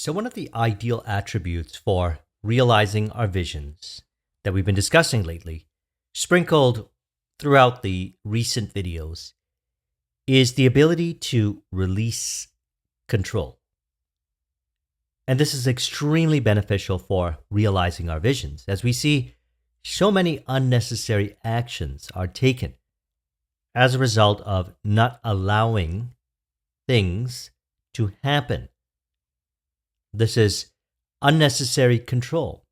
So, one of the ideal attributes for realizing our visions that we've been discussing lately, sprinkled throughout the recent videos, is the ability to release control. And this is extremely beneficial for realizing our visions, as we see so many unnecessary actions are taken as a result of not allowing things to happen. This is unnecessary control.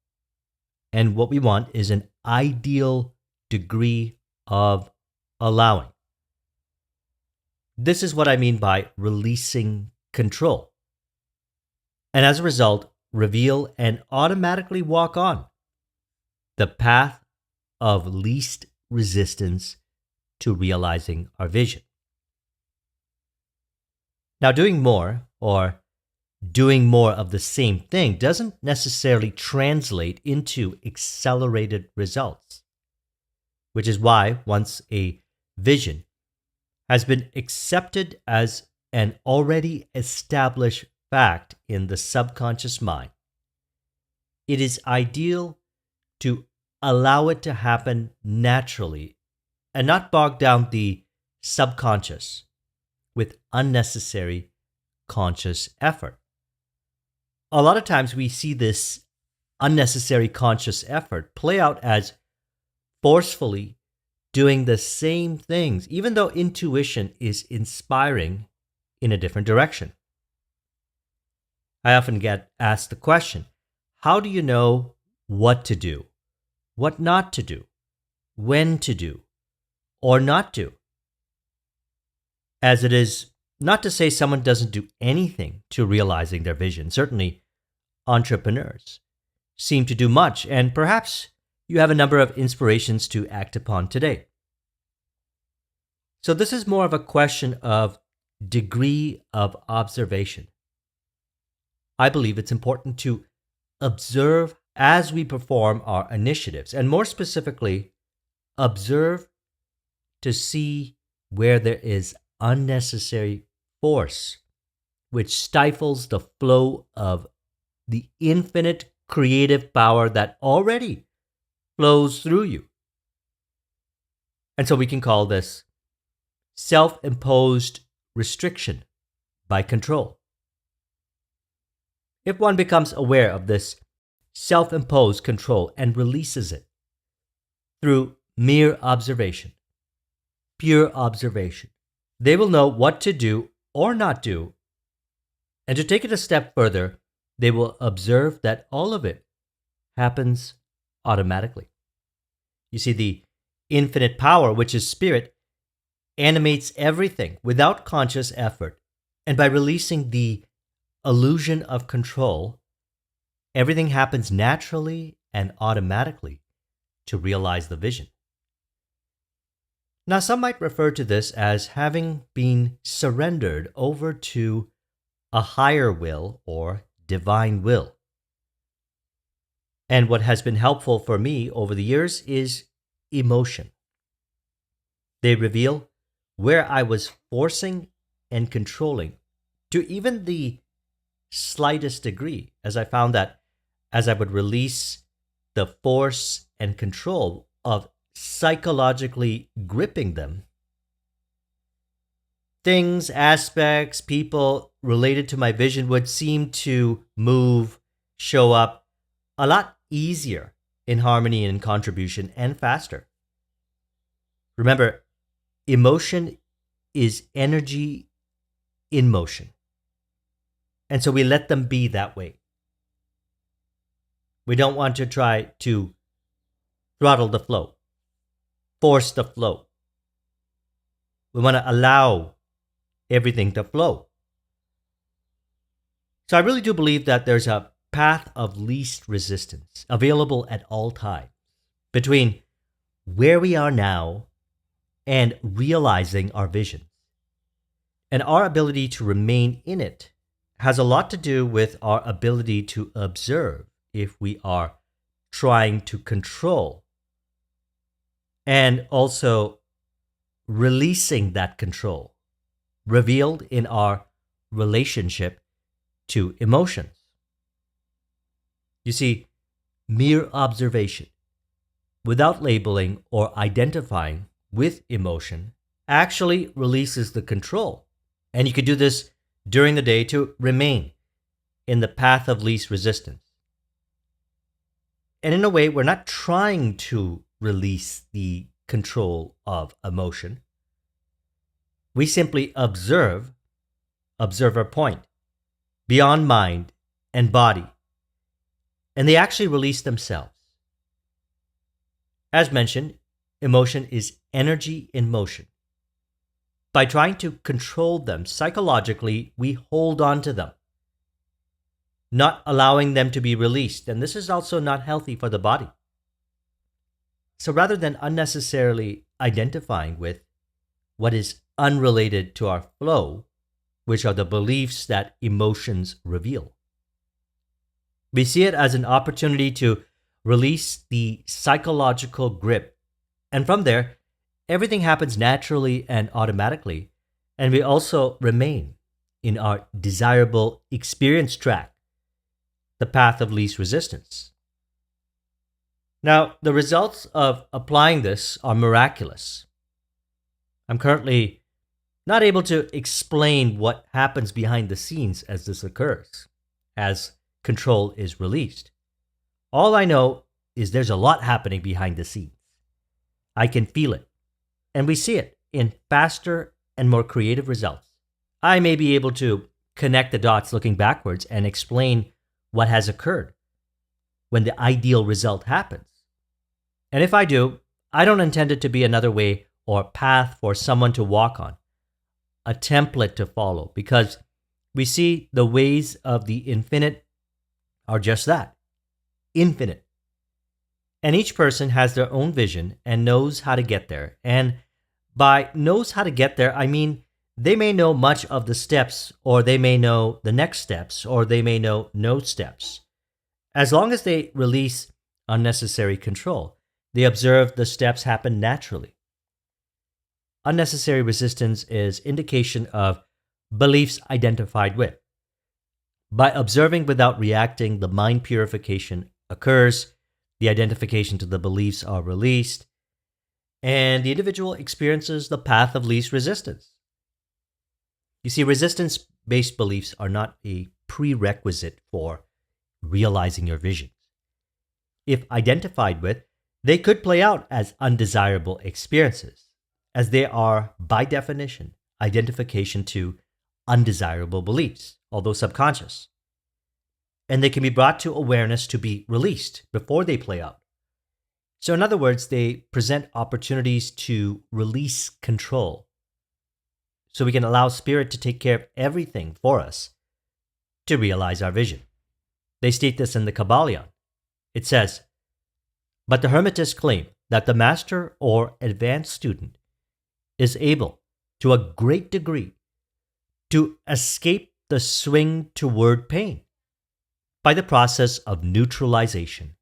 And what we want is an ideal degree of allowing. This is what I mean by releasing control. And as a result, reveal and automatically walk on the path of least resistance to realizing our vision. Now, doing more of the same thing doesn't necessarily translate into accelerated results, which is why once a vision has been accepted as an already established fact in the subconscious mind, it is ideal to allow it to happen naturally and not bog down the subconscious with unnecessary conscious effort. A lot of times we see this unnecessary conscious effort play out as forcefully doing the same things, even though intuition is inspiring in a different direction. I often get asked the question, how do you know what to do, what not to do, when to do, or not do? As it is not to say someone doesn't do anything to realizing their vision. Certainly, entrepreneurs seem to do much, and perhaps you have a number of inspirations to act upon today. So this is more of a question of degree of observation. I believe it's important to observe as we perform our initiatives, and more specifically, observe to see where there is unnecessary force, which stifles the flow of the infinite creative power that already flows through you. And so we can call this self-imposed restriction by control. If one becomes aware of this self-imposed control and releases it through mere observation, pure observation, they will know what to do or not do. And to take it a step further, they will observe that all of it happens automatically. You see, the infinite power, which is spirit, animates everything without conscious effort. And by releasing the illusion of control, everything happens naturally and automatically to realize the vision. Now, some might refer to this as having been surrendered over to a higher will or divine will. And what has been helpful for me over the years is emotion. They reveal where I was forcing and controlling to even the slightest degree, as I found that as I would release the force and control of psychologically gripping them, things, aspects, people related to my vision would seem to move, show up a lot easier in harmony and contribution and faster. Remember, emotion is energy in motion. And so we let them be that way. We don't want to try to throttle the flow, force the flow. We want to allow everything to flow. So I really do believe that there's a path of least resistance available at all times between where we are now and realizing our vision. And our ability to remain in it has a lot to do with our ability to observe if we are trying to control, and also releasing that control, revealed in our relationship to emotions. You see, mere observation, without labeling or identifying with emotion, actually releases the control. And you could do this during the day to remain in the path of least resistance. And in a way, we're not trying to release the control of emotion. We simply observe our point, beyond mind and body, and they actually release themselves. As mentioned, emotion is energy in motion. By trying to control them psychologically, we hold on to them, not allowing them to be released, and this is also not healthy for the body. So rather than unnecessarily identifying with what is unrelated to our flow, which are the beliefs that emotions reveal, we see it as an opportunity to release the psychological grip. And from there, everything happens naturally and automatically, and we also remain in our desirable experience track, the path of least resistance. Now, the results of applying this are miraculous. I'm currently not able to explain what happens behind the scenes as this occurs, as control is released. All I know is there's a lot happening behind the scenes. I can feel it, and we see it in faster and more creative results. I may be able to connect the dots looking backwards and explain what has occurred when the ideal result happens. And if I do, I don't intend it to be another way or path for someone to walk on, a template to follow, because we see the ways of the infinite are just that, infinite. And each person has their own vision and knows how to get there. And by knows how to get there, I mean they may know much of the steps, or they may know the next steps, or they may know no steps. As long as they release unnecessary control, they observe the steps happen naturally. Unnecessary resistance is indication of beliefs identified with. By observing without reacting, the mind purification occurs, the identification to the beliefs are released, and the individual experiences the path of least resistance. You see, resistance-based beliefs are not a prerequisite for realizing your visions. If identified with, they could play out as undesirable experiences, as they are, by definition, identification to undesirable beliefs, although subconscious. And they can be brought to awareness to be released before they play out. So in other words, they present opportunities to release control, so we can allow spirit to take care of everything for us to realize our vision. They state this in the Kabbalion. It says, "But the Hermetists claim that the master or advanced student is able, to a great degree, to escape the swing toward pain by the process of neutralization.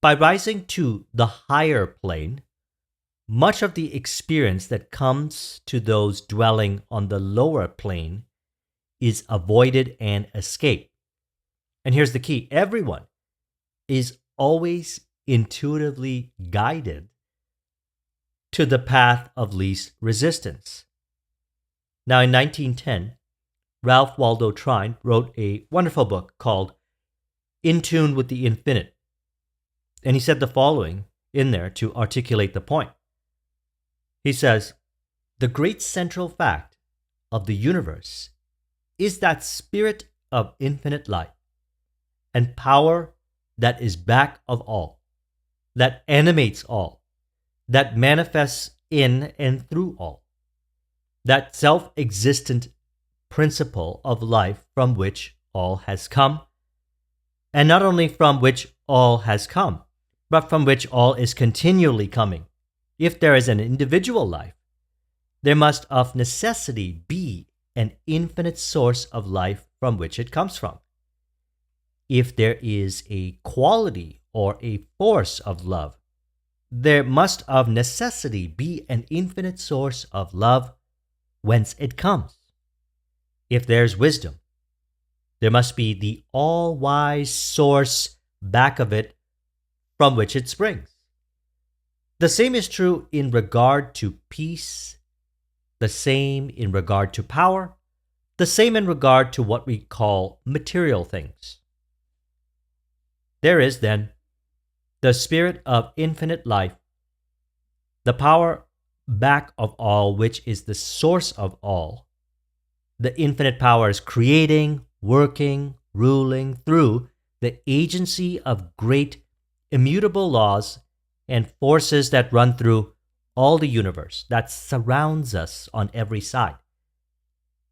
By rising to the higher plane, much of the experience that comes to those dwelling on the lower plane is avoided and escaped." And here's the key: everyone is always intuitively guided to the path of least resistance. Now, in 1910, Ralph Waldo Trine wrote a wonderful book called In Tune with the Infinite. And he said the following in there to articulate the point. He says, "The great central fact of the universe is that spirit of infinite light and power that is back of all, that animates all, that manifests in and through all, that self-existent principle of life from which all has come, and not only from which all has come, but from which all is continually coming. If there is an individual life, there must of necessity be an infinite source of life from which it comes from. If there is a quality or a force of love, there must of necessity be an infinite source of love whence it comes. If there's wisdom, There must be the all-wise source back of it from which it springs. The same is true in regard to peace, the same in regard to power, the same in regard to what we call material things. There is, then, the spirit of infinite life, the power back of all, which is the source of all. The infinite power is creating, working, ruling through the agency of great immutable laws and forces that run through all the universe that surrounds us on every side.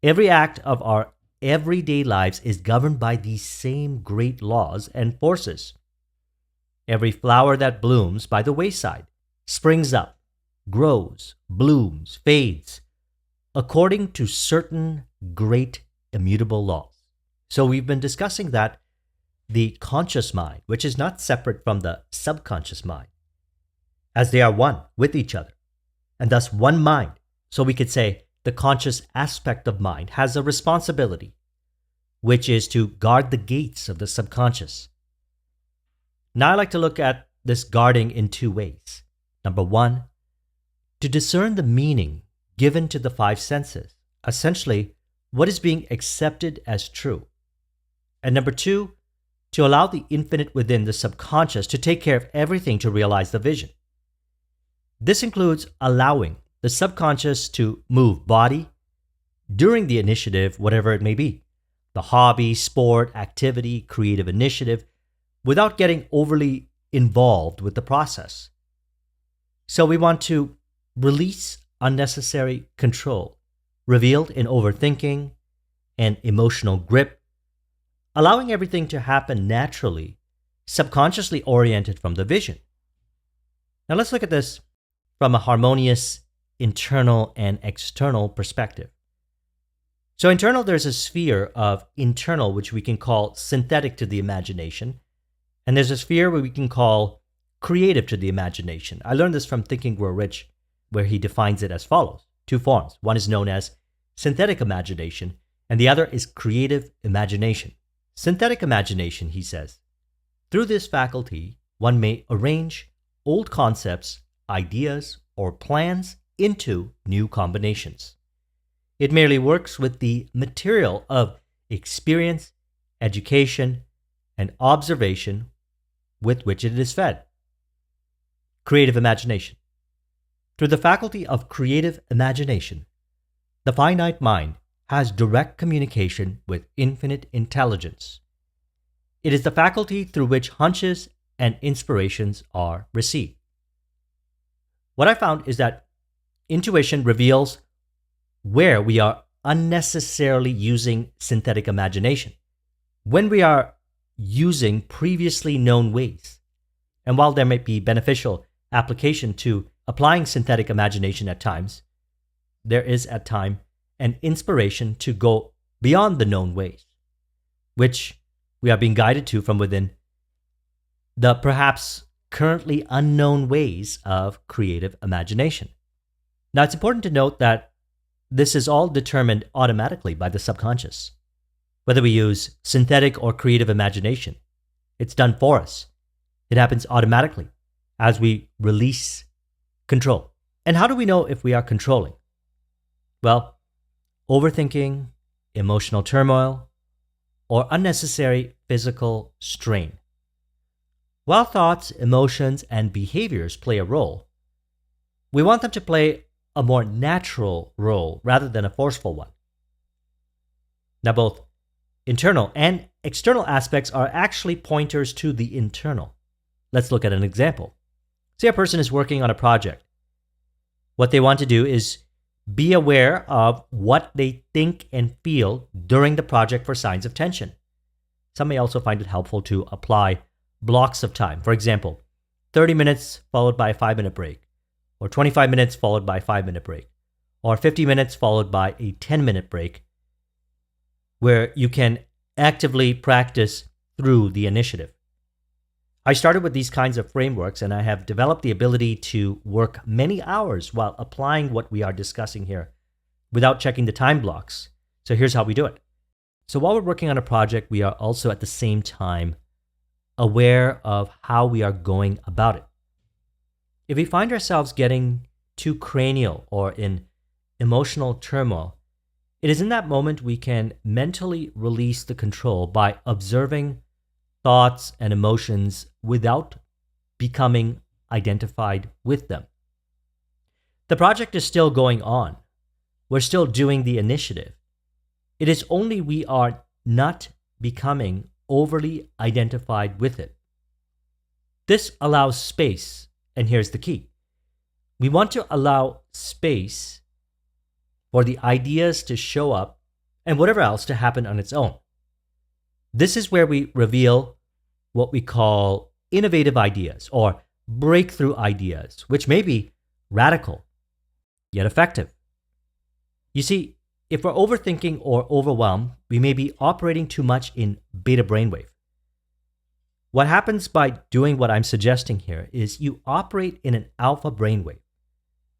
Every act of our everyday lives is governed by these same great laws and forces. Every flower that blooms by the wayside springs up, grows, blooms, fades, according to certain great immutable laws. So we've been discussing that the conscious mind, which is not separate from the subconscious mind, as they are one with each other, and thus one mind. So we could say the conscious aspect of mind has a responsibility, which is to guard the gates of the subconscious. Now I like to look at this guarding in two ways. Number one, to discern the meaning given to the five senses, essentially what is being accepted as true. And number two, to allow the infinite within the subconscious to take care of everything to realize the vision. This includes allowing the subconscious to move body during the initiative, whatever it may be, the hobby, sport, activity, creative initiative, without getting overly involved with the process. So we want to release unnecessary control, revealed in overthinking and emotional grip, allowing everything to happen naturally, subconsciously oriented from the vision. Now let's look at this from a harmonious internal and external perspective. So internal, there's a sphere of internal, which we can call synthetic to the imagination, and there's a sphere where we can call creative to the imagination. I learned this from Think and Grow Rich, where he defines it as follows. Two forms. One is known as synthetic imagination, and the other is creative imagination. Synthetic imagination, he says, through this faculty, one may arrange old concepts, ideas, or plans into new combinations. It merely works with the material of experience, education, and observation with which it is fed. Creative imagination. Through the faculty of creative imagination, the finite mind has direct communication with infinite intelligence. It is the faculty through which hunches and inspirations are received. What I found is that intuition reveals where we are unnecessarily using synthetic imagination, when we are using previously known ways. And while there might be beneficial application to applying synthetic imagination at times, there is at times an inspiration to go beyond the known ways, which we are being guided to from within the perhaps currently unknown ways of creative imagination. Now, it's important to note that this is all determined automatically by the subconscious. Whether we use synthetic or creative imagination, it's done for us. It happens automatically as we release control. And how do we know if we are controlling? Well, overthinking, emotional turmoil, or unnecessary physical strain. While thoughts, emotions, and behaviors play a role, we want them to play a more natural role rather than a forceful one. Now, both internal and external aspects are actually pointers to the internal. Let's look at an example. Say a person is working on a project. What they want to do is be aware of what they think and feel during the project for signs of tension. Some may also find it helpful to apply blocks of time. For example, 30 minutes followed by a 5-minute break, or 25 minutes followed by a 5-minute break, or 50 minutes followed by a 10-minute break, where you can actively practice through the initiative. I started with these kinds of frameworks, and I have developed the ability to work many hours while applying what we are discussing here without checking the time blocks. So here's how we do it. So while we're working on a project, we are also at the same time aware of how we are going about it. If we find ourselves getting too cranial or in emotional turmoil, it is in that moment we can mentally release the control by observing thoughts and emotions without becoming identified with them. The project is still going on. We're still doing the initiative. It is only we are not becoming overly identified with it. This allows space, and here's the key. We want to allow space for the ideas to show up and whatever else to happen on its own. This is where we reveal what we call innovative ideas or breakthrough ideas, which may be radical, yet effective. You see, if we're overthinking or overwhelmed, we may be operating too much in beta brainwave. What happens by doing what I'm suggesting here is you operate in an alpha brainwave,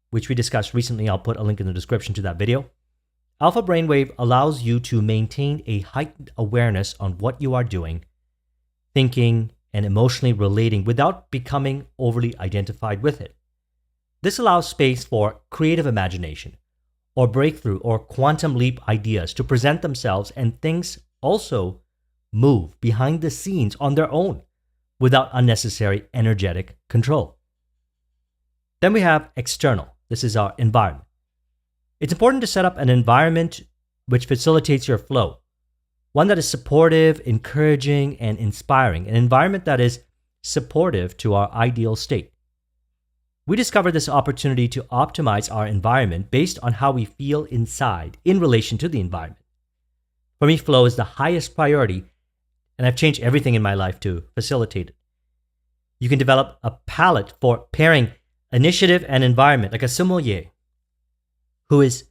which we discussed recently. I'll put a link in the description to that video. Alpha brainwave allows you to maintain a heightened awareness on what you are doing, thinking, and emotionally relating without becoming overly identified with it. This allows space for creative imagination, or breakthrough or quantum leap ideas to present themselves, and things also move behind the scenes on their own without unnecessary energetic control. Then we have external. This is our environment. It's important to set up an environment which facilitates your flow, one that is supportive, encouraging, and inspiring, an environment that is supportive to our ideal state. We discovered this opportunity to optimize our environment based on how we feel inside in relation to the environment. For me, flow is the highest priority, and I've changed everything in my life to facilitate it. You can develop a palette for pairing initiative and environment, like a sommelier who is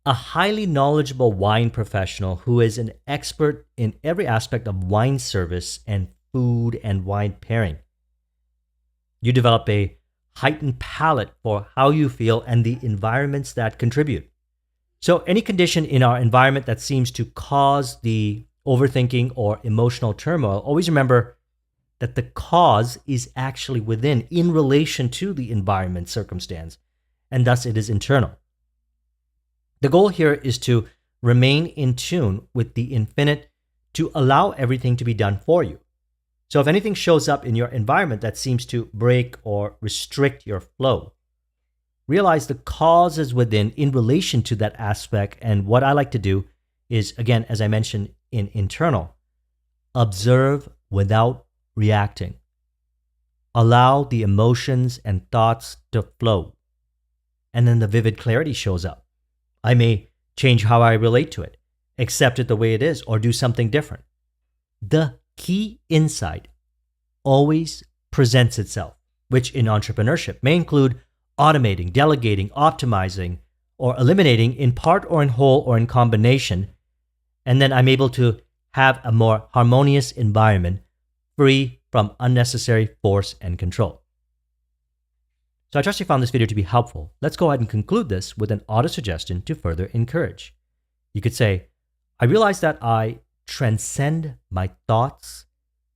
a highly knowledgeable wine professional who is an expert in every aspect of wine service and food and wine pairing. You develop a heightened palette for how you feel and the environments that contribute. So any condition in our environment that seems to cause the overthinking or emotional turmoil, always remember that the cause is actually within in relation to the environment circumstance, and thus it is internal. The goal here is to remain in tune with the infinite, to allow everything to be done for you. So if anything shows up in your environment that seems to break or restrict your flow, realize the cause is within in relation to that aspect. And what I like to do is, again, as I mentioned in internal, observe without reacting. Allow the emotions and thoughts to flow. And then the vivid clarity shows up. I may change how I relate to it, accept it the way it is, or do something different. The key insight always presents itself, which in entrepreneurship may include automating, delegating, optimizing, or eliminating in part or in whole or in combination. And then I'm able to have a more harmonious environment free from unnecessary force and control. So I trust you found this video to be helpful. Let's go ahead and conclude this with an auto suggestion to further encourage. You could say, I realize that I transcend my thoughts,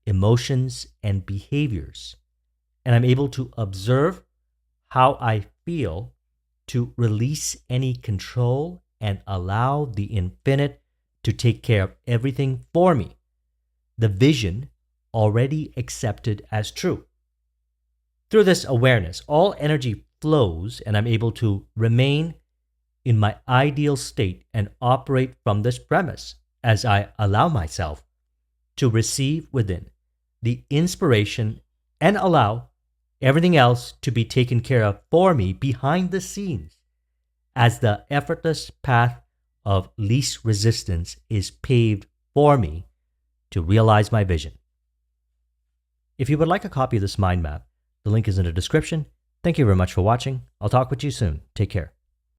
emotions, and behaviors, and I'm able to observe how I feel to release any control and allow the infinite to take care of everything for me. The vision already accepted as true. Through this awareness, all energy flows, and I'm able to remain in my ideal state and operate from this premise as I allow myself to receive within the inspiration and allow everything else to be taken care of for me behind the scenes as the effortless path of least resistance is paved for me to realize my vision. If you would like a copy of this mind map, the link is in the description. Thank you very much for watching. I'll talk with you soon. Take care.